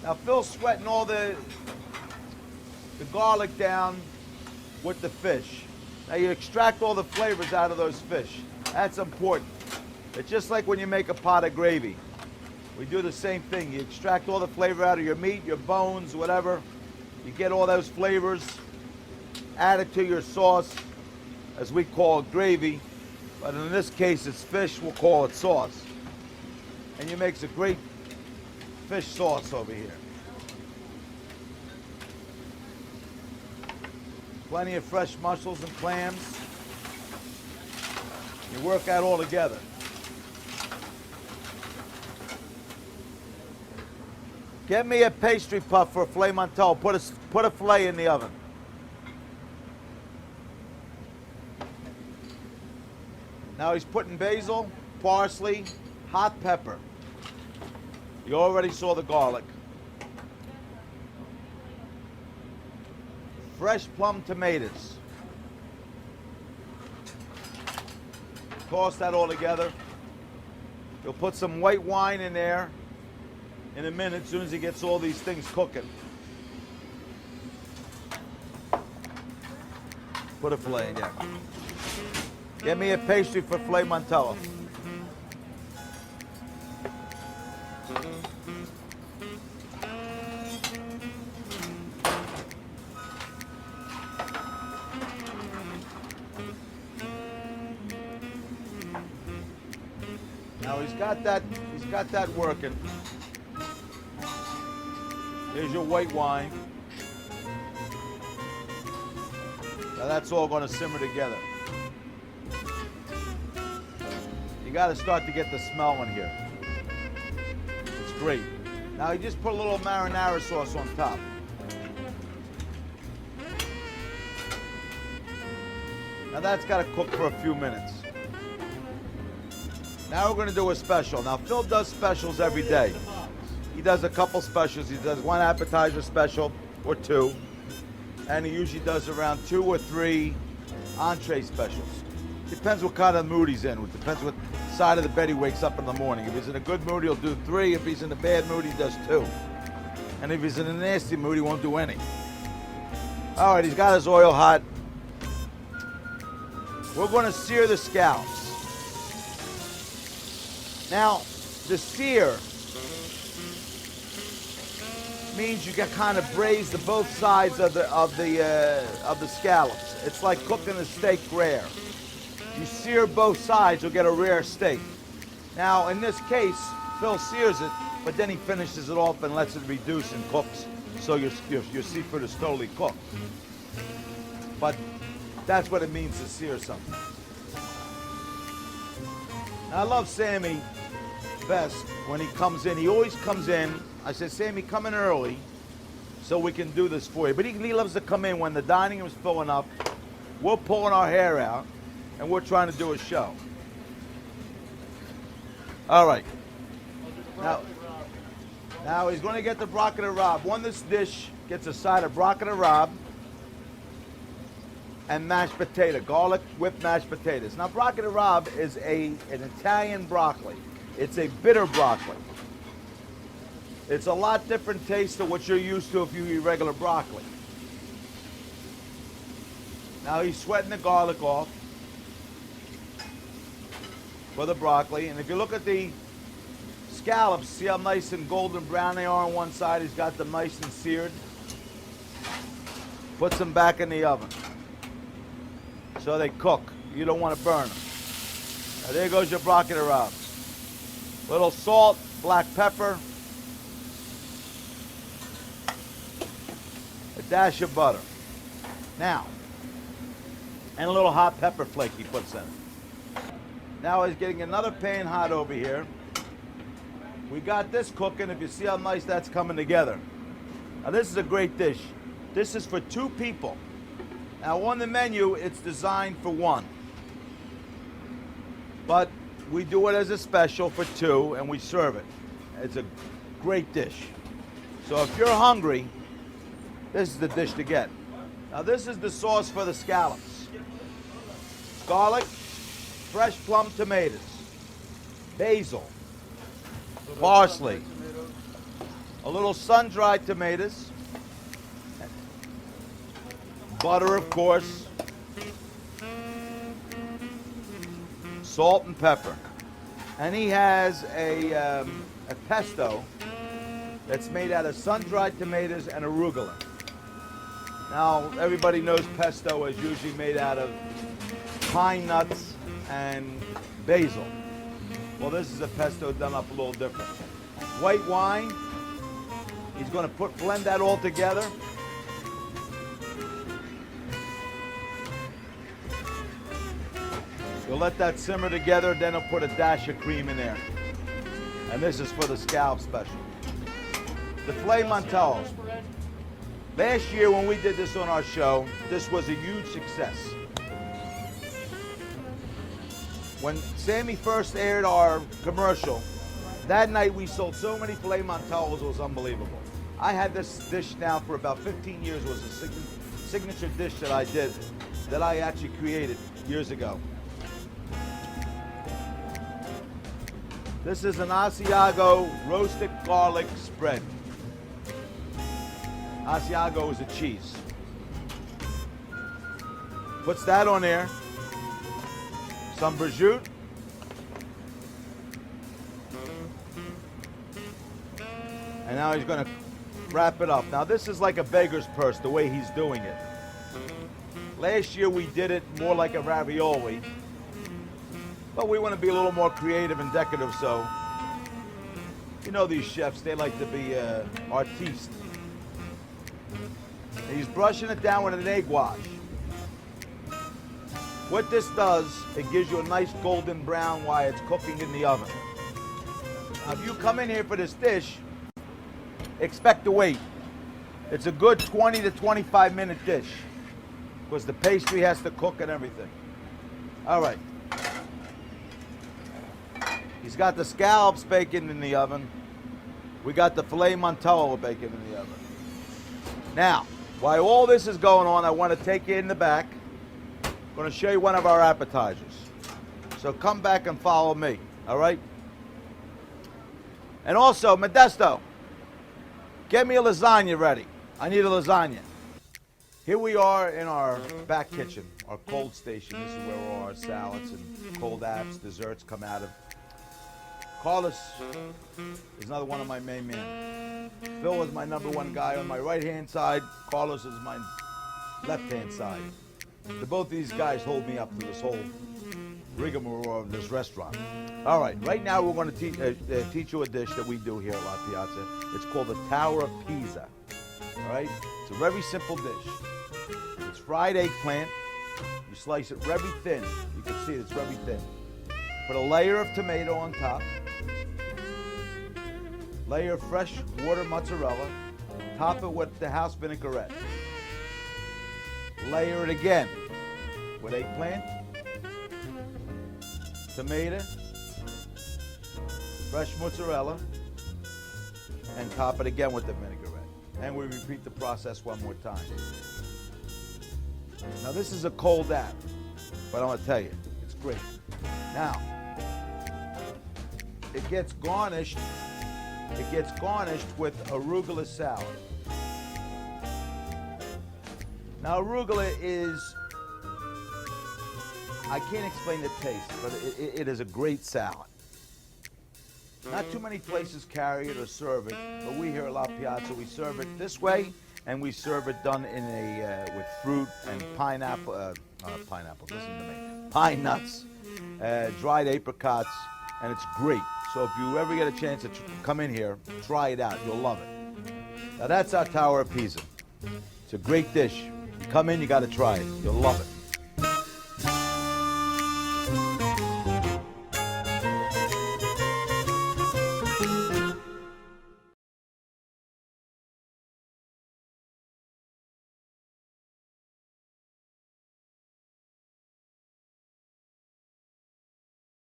Now Phil's sweating all the garlic down with the fish. Now you extract all the flavors out of those fish. That's important. It's just like when you make a pot of gravy. We do the same thing. You extract all the flavor out of your meat, your bones, whatever. You get all those flavors, add it to your sauce, as we call it gravy. But in this case, it's fish, we'll call it sauce. And you make a great fish sauce over here. Plenty of fresh mussels and clams. You work that all together. Get me a pastry puff for a filet mignon. Put a filet in the oven. Now he's putting basil, parsley, hot pepper. You already saw the garlic. Fresh plum tomatoes. Toss that all together. You'll put some white wine in there in a minute, as soon as he gets all these things cooking. Put a filet in there. Get me a pastry for filet mignon. Now he's got that working. Here's your white wine. Now that's all going to simmer together. You got to start to get the smell in here. It's great. Now you just put a little marinara sauce on top. Now that's got to cook for a few minutes. Now we're going to do a special. Now Phil does specials every day. He does a couple specials. He does one appetizer special or two. And he usually does around 2 or 3 entree specials. Depends what kind of mood he's in. It depends what side of the bed he wakes up in the morning. If he's in a good mood, he'll do 3. If he's in a bad mood, he does 2. And if he's in a nasty mood, he won't do any. All right, he's got his oil hot. We're going to sear the scallops. Now, the sear means you get kind of braised to both sides of the scallops. It's like cooking a steak rare. You sear both sides, you'll get a rare steak. Now, in this case, Phil sears it, but then he finishes it off and lets it reduce and cooks, so your seafood is totally cooked. But that's what it means to sear something. Now, I love Sammy best when he comes in. He always comes in. I said, Sammy, come in early so we can do this for you. But he loves to come in when the dining room's filling up. We're pulling our hair out, and we're trying to do a show. All right. Now he's going to get the broccoli rabe. On this dish gets a side of broccoli rabe and mashed potato, garlic whipped mashed potatoes. Now, broccoli rabe is an Italian broccoli. It's a bitter broccoli. It's a lot different taste than what you're used to if you eat regular broccoli. Now he's sweating the garlic off for the broccoli. And if you look at the scallops, see how nice and golden brown they are on one side? He's got them nice and seared. Puts them back in the oven so they cook. You don't want to burn them. Now there goes your broccoli rabe. Little salt, black pepper, a dash of butter. Now, and a little hot pepper flake he puts in. Now he's getting another pan hot over here. We got this cooking. If you see how nice that's coming together. Now this is a great dish. This is for 2 people. Now on the menu, it's designed for 1. But we do it as a special for 2 and we serve it. It's a great dish. So if you're hungry, this is the dish to get. Now this is the sauce for the scallops. Garlic, fresh plum tomatoes, basil, parsley, a little sun-dried tomatoes, butter, of course, salt and pepper. And he has a pesto that's made out of sun-dried tomatoes and arugula. Now, everybody knows pesto is usually made out of pine nuts and basil. Well, this is a pesto done up a little different. White wine, he's going to blend that all together. You'll let that simmer together, then he'll put a dash of cream in there. And this is for the scallop special. The filet mignon. Last year when we did this on our show, this was a huge success. When Sammy first aired our commercial, that night we sold so many filet mignons, it was unbelievable. I had this dish now for about 15 years. It was a signature dish that I did, that I actually created years ago. This is an Asiago roasted garlic spread. Asiago is a cheese. Puts that on there. Some prosciutto. And now he's going to wrap it up. Now this is like a beggar's purse, the way he's doing it. Last year we did it more like a ravioli. But we want to be a little more creative and decorative, so you know these chefs, they like to be artistes. He's brushing it down with an egg wash. What this does, it gives you a nice golden brown while it's cooking in the oven. Now, if you come in here for this dish, expect to wait. It's a good 20 to 25 minute dish because the pastry has to cook and everything. All right. He's got the scallops baking in the oven. We got the filet mignon baking in the oven. Now, while all this is going on, I want to take you in the back. I'm going to show you one of our appetizers. So come back and follow me, all right? And also, Modesto, get me a lasagna ready. I need a lasagna. Here we are in our back kitchen, our cold station. This is where all our salads and cold apps, desserts come out of. Carlos is another one of my main men. Phil is my number one guy on my right-hand side. Carlos is my left-hand side. Both of these guys hold me up through this whole rigmarole of this restaurant. All right, right now we're going to teach you a dish that we do here at La Piazza. It's called the Tower of Pisa. All right? It's a very simple dish. It's fried eggplant. You slice it very thin. You can see it's very thin. Put a layer of tomato on top. Layer of fresh water mozzarella. Top it with the house vinaigrette. Layer it again with eggplant, tomato, fresh mozzarella, and top it again with the vinaigrette. And we repeat the process one more time. Now this is a cold app, but I'm going to tell you, it's great. Now, it gets garnished with arugula salad. Now arugula is, I can't explain the taste, but it is a great salad. Not too many places carry it or serve it, but we here at La Piazza, we serve it this way, and we serve it done in with fruit and pineapple, listen to me, pine nuts, dried apricots, and it's great. So if you ever get a chance to come in here, try it out. You'll love it. Now that's our Tower of Pisa. It's a great dish. You come in, you got to try it. You'll love it.